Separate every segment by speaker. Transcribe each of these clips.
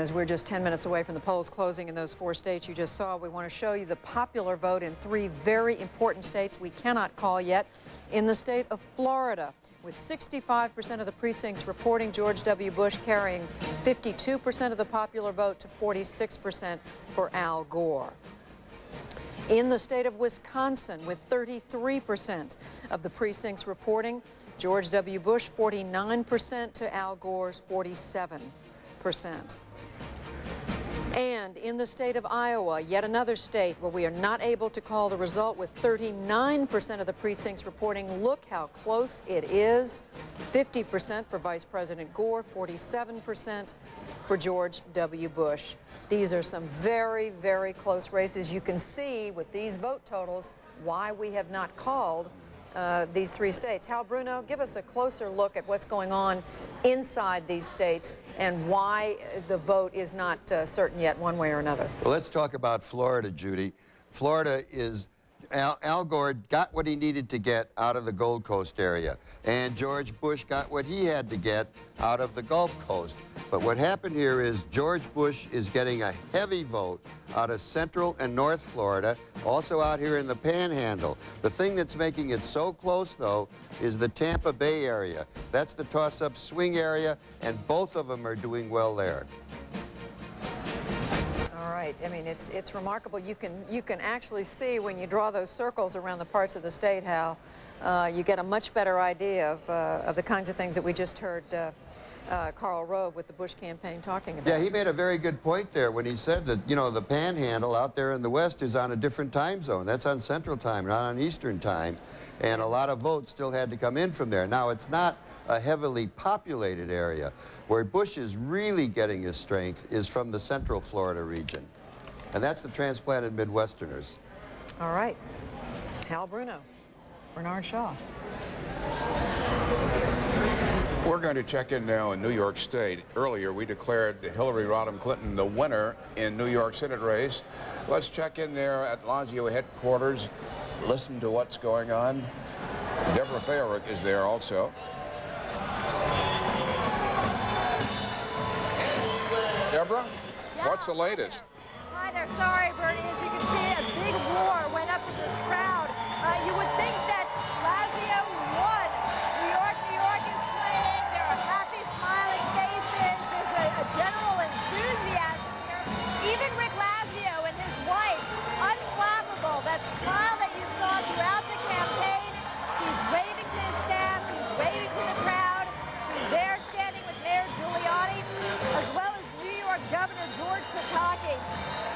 Speaker 1: As we're just 10 minutes away from the polls closing in those 4 states you just saw, we want to show you the popular vote in 3 very important states we cannot call yet. In the state of Florida, with 65% of the precincts reporting George W. Bush carrying 52% of the popular vote to 46% for Al Gore. In the state of Wisconsin, with 33% of the precincts reporting George W. Bush 49% to Al Gore's 47%. And in the state of Iowa, yet another state where we are not able to call the result, with 39% of the precincts reporting, look how close it is. 50% for Vice President Gore, 47% for George W. Bush. These are some very, very close races. You can see with these vote totals why we have not called these 3 states. Hal Bruno, give us a closer look at what's going on inside these states and why the vote is not certain yet one way or another.
Speaker 2: Well, let's talk about Florida, Judy. Florida is, Al Gore got what he needed to get out of the Gold Coast area, and George Bush got what he had to get out of the Gulf Coast. But what happened here is George Bush is getting a heavy vote out of Central and North Florida, also out here in the Panhandle. The thing that's making it so close, though, is the Tampa Bay area. That's the toss-up swing area, and both of them are doing well there.
Speaker 1: All right. I mean, it's remarkable. You can actually see when you draw those circles around the parts of the state how you get a much better idea of the kinds of things that we just heard Karl Rove with the Bush campaign talking about.
Speaker 2: Yeah, he made a very good point there when he said that, you know, the Panhandle out there in the West is on a different time zone. That's on Central Time, not on Eastern Time. And a lot of votes still had to come in from there. Now, it's not a heavily populated area. Where Bush is really getting his strength is from the Central Florida region. And that's the transplanted Midwesterners.
Speaker 1: All right. Hal Bruno, Bernard Shaw.
Speaker 3: We're going to check in now in New York State. Earlier, we declared Hillary Rodham Clinton the winner in New York Senate race. Let's check in there at Lazio headquarters, listen to what's going on. Deborah Fayerick is there also. Deborah, what's the latest?
Speaker 4: Hi there. Sorry, Bernie. As you can see, a big roar went up in this crowd. You would think that Lazio won. New York is playing. There are happy, smiling faces. There's a general enthusiasm here. Even Rick Lazio and his wife, unflappable. That smile that you saw throughout the campaign. He's waving to his fans. He's waving to the crowd. He's there standing with Mayor Giuliani, as well as New York Governor George Pataki.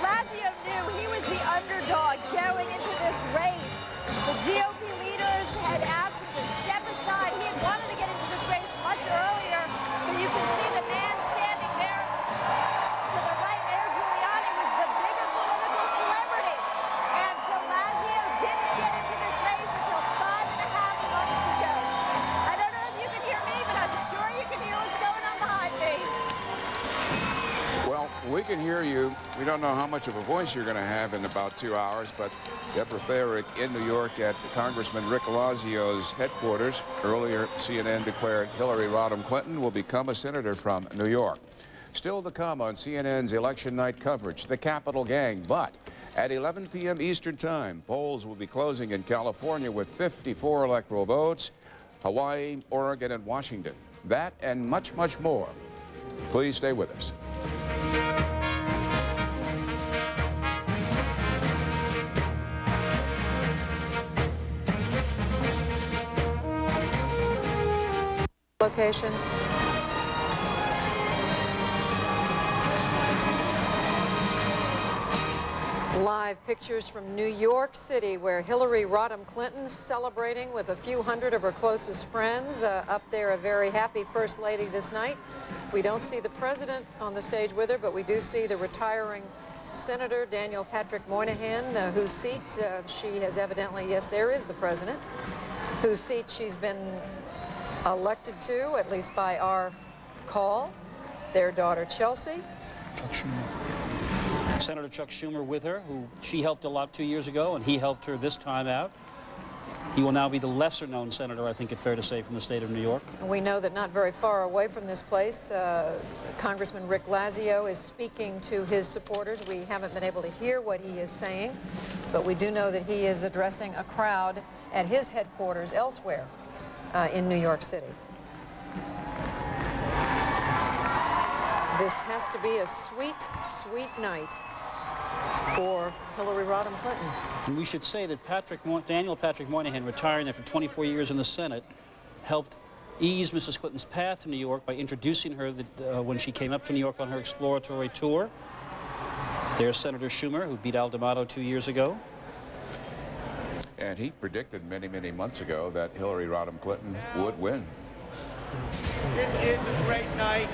Speaker 4: Lazio knew he was the underdog going into this race. The GOP leaders had asked him to step aside. He had wanted to get into this race much earlier, but you can see the man standing there to the right. Mayor Giuliani was the bigger political celebrity. And so Lazio didn't get into this race until 5.5 months ago. I don't know if you can hear me, but I'm sure you can hear what's going on behind me.
Speaker 3: Well, we can hear you. We don't know how much of a voice you're going to have in about 2 hours, but Deborah Fayerick in New York at Congressman Rick Lazio's headquarters. Earlier, CNN declared Hillary Rodham Clinton will become a senator from New York. Still to come on CNN's election night coverage, the Capitol gang. But at 11 p.m. Eastern Time, polls will be closing in California with 54 electoral votes, Hawaii, Oregon, and Washington. That and much, much more. Please stay with us.
Speaker 1: Location. Live pictures from New York City, where Hillary Rodham Clinton celebrating with a few hundred of her closest friends. Up there, a very happy First Lady this night. We don't see the president on the stage with her, but we do see the retiring Senator Daniel Patrick Moynihan, whose seat she has evidently, yes, there is the president, whose seat she's been elected to, at least by our call. Their daughter, Chelsea.
Speaker 5: Chuck Schumer. Senator Chuck Schumer with her, who she helped a lot 2 years ago, and he helped her this time out.
Speaker 6: He will now be the lesser-known senator, I think it's fair to say, from the state of New York.
Speaker 1: And we know that not very far away from this place, Congressman Rick Lazio is speaking to his supporters. We haven't been able to hear what he is saying, but we do know that he is addressing a crowd at his headquarters elsewhere in New York City. This has to be a sweet, sweet night for Hillary Rodham Clinton.
Speaker 6: And we should say that Daniel Patrick Moynihan, retiring after 24 years in the Senate, helped ease Mrs. Clinton's path to New York by introducing her when she came up to New York on her exploratory tour. There's Senator Schumer, who beat Al D'Amato 2 years ago.
Speaker 3: And he predicted many, many months ago that Hillary Rodham Clinton would win.
Speaker 7: This is a great night,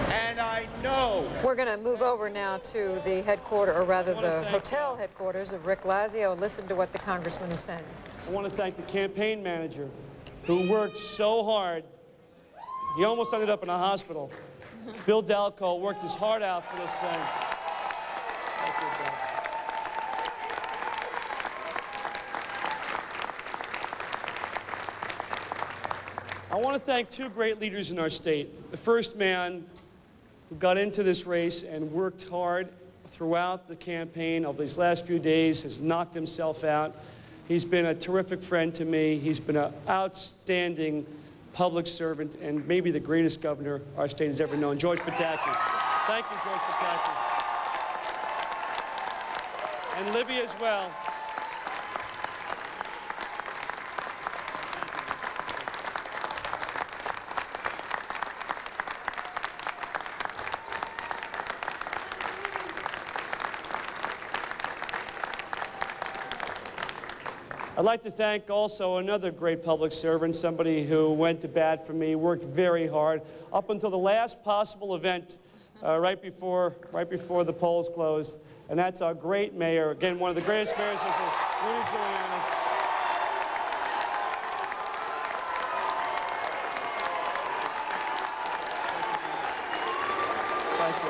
Speaker 7: and I know.
Speaker 1: We're going to move over now to the headquarters, or rather the hotel headquarters of Rick Lazio. Listen to what the congressman is saying.
Speaker 8: I want to thank the campaign manager who worked so hard. He almost ended up in a hospital. Bill Dalco worked his heart out for this thing. Thank you, Bill. I want to thank two great leaders in our state. The first man who got into this race and worked hard throughout the campaign of these last few days, has knocked himself out. He's been a terrific friend to me. He's been an outstanding public servant and maybe the greatest governor our state has ever known, George Pataki. Thank you, George Pataki. And Libby as well. I'd like to thank also another great public servant, somebody who went to bat for me, worked very hard, up until the last possible event right before the polls closed, and that's our great mayor, again, one of the greatest mayors, Rudy Giuliani. Thank you.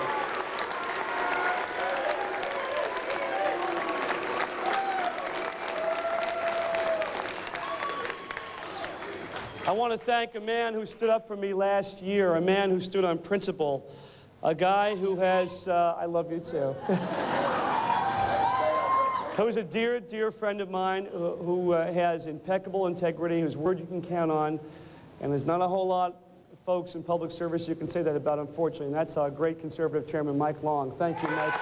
Speaker 8: I want to thank a man who stood up for me last year, a man who stood on principle, a guy who has, I love you too, who's a dear, dear friend of mine, who has impeccable integrity, whose word you can count on, and there's not a whole lot of folks in public service you can say that about, unfortunately, and that's our great conservative chairman, Mike Long. Thank you, Mike.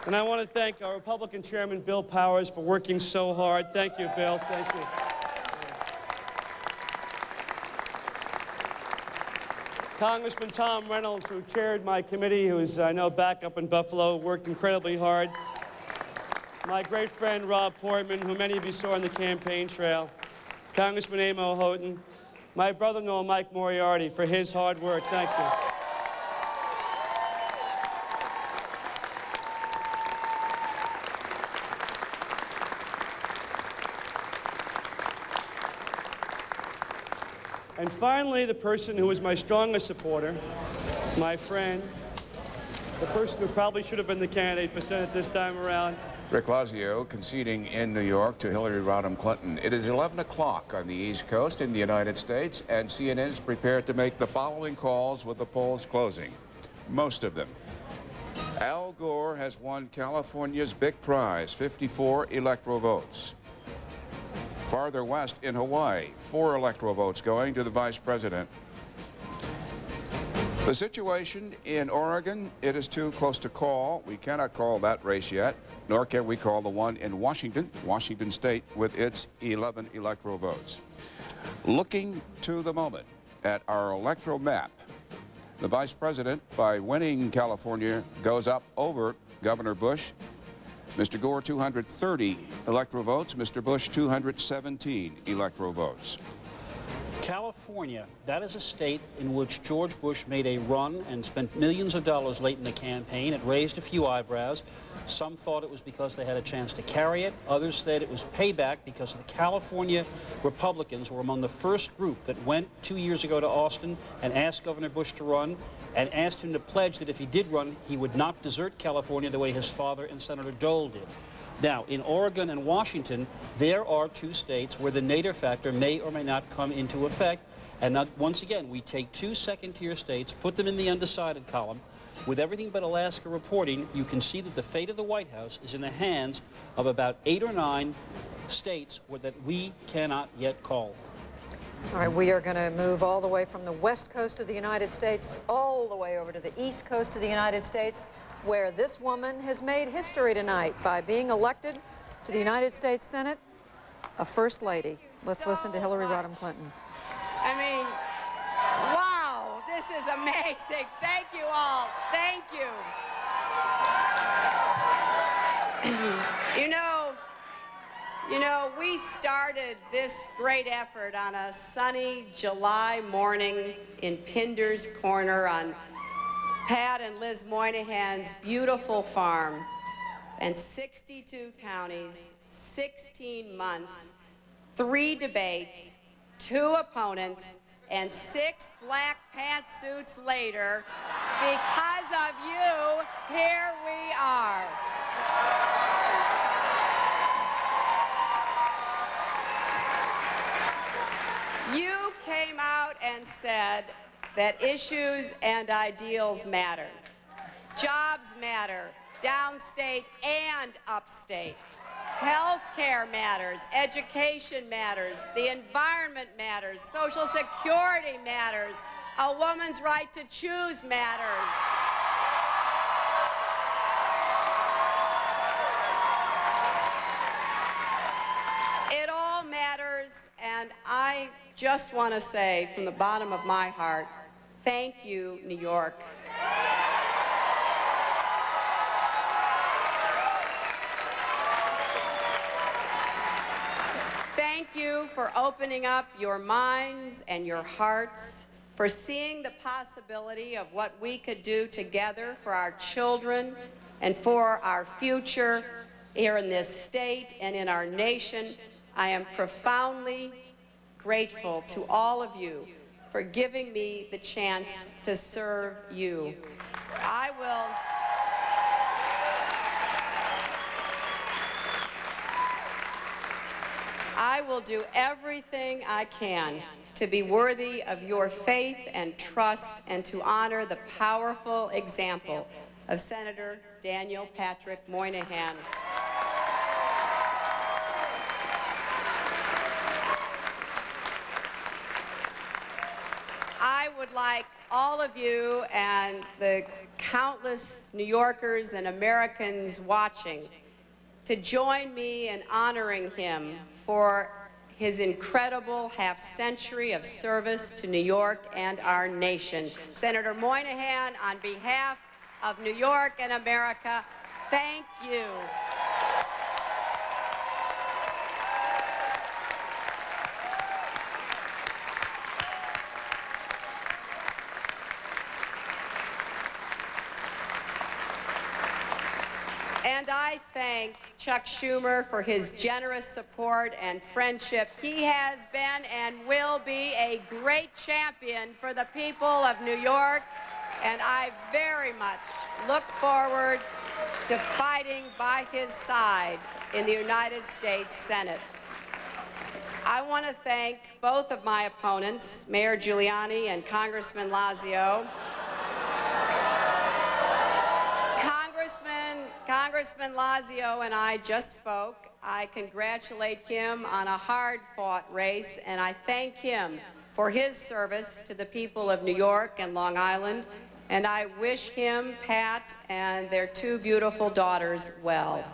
Speaker 8: And I want to thank our Republican Chairman, Bill Powers, for working so hard. Thank you, Bill. Thank you. Congressman Tom Reynolds, who chaired my committee, who is, I know, back up in Buffalo, worked incredibly hard. My great friend, Rob Portman, who many of you saw on the campaign trail. Congressman Amo Houghton. My brother-in-law, Mike Moriarty, for his hard work. Thank you. And finally, the person who was my strongest supporter, my friend, the person who probably should have been the candidate for Senate this time around.
Speaker 3: Rick Lazio conceding in New York to Hillary Rodham Clinton. It is 11 o'clock on the East Coast in the United States, and CNN is prepared to make the following calls with the polls closing. Most of them. Al Gore has won California's big prize, 54 electoral votes. Farther west in Hawaii, 4 electoral votes going to the vice president. The situation in Oregon, it is too close to call. We cannot call that race yet, nor can we call the one in Washington State, with its 11 electoral votes. Looking to the moment at our electoral map, the vice president, by winning California, goes up over Governor Bush. Mr. Gore, 230 electoral votes. Mr. Bush, 217 electoral votes.
Speaker 6: California, that is a state in which George Bush made a run and spent millions of dollars late in the campaign. It raised a few eyebrows. Some thought it was because they had a chance to carry it. Others said it was payback because the California Republicans were among the first group that went 2 years ago to Austin and asked Governor Bush to run and asked him to pledge that if he did run, he would not desert California the way his father and Senator Dole did. Now, in Oregon and Washington, there are two states where the nadir factor may or may not come into effect. And once again, we take two second-tier states, put them in the undecided column. With everything but Alaska reporting, you can see that the fate of the White House is in the hands of about 8 or 9 states that we cannot yet call.
Speaker 1: All right, we are going to move all the way from the west coast of the United States all the way over to the east coast of the United States, where this woman has made history tonight by being elected to the United States Senate, a First Lady. Let's listen to Hillary Rodham Clinton.
Speaker 9: I mean, wow, this is amazing. Thank you all. Thank you. You know, we started this great effort on a sunny July morning in Pinder's Corner on Pat and Liz Moynihan's beautiful farm, and 62 counties, 16 months, 3 debates, 2 opponents, and 6 black pantsuits later, because of you, here we are. You came out and said that issues and ideals matter. Jobs matter, downstate and upstate. Health care matters, education matters, the environment matters, Social Security matters, a woman's right to choose matters. It all matters, and I just want to say from the bottom of my heart, thank you, New York. Thank you for opening up your minds and your hearts, for seeing the possibility of what we could do together for our children and for our future here in this state and in our nation. I am profoundly grateful to all of you for giving me the chance to serve you. I will do everything I can to be worthy of your faith and trust and to honor the powerful example of Senator Daniel Patrick Moynihan. I would like all of you and the countless New Yorkers and Americans watching to join me in honoring him for his incredible half-century of service to New York and our nation. Senator Moynihan, on behalf of New York and America, thank you. And I thank Chuck Schumer for his generous support and friendship. He has been and will be a great champion for the people of New York, and I very much look forward to fighting by his side in the United States Senate. I want to thank both of my opponents, Mayor Giuliani and Congressman Lazio. Congressman Lazio and I just spoke. I congratulate him on a hard-fought race, and I thank him for his service to the people of New York and Long Island, and I wish him, Pat, and their 2 beautiful daughters well.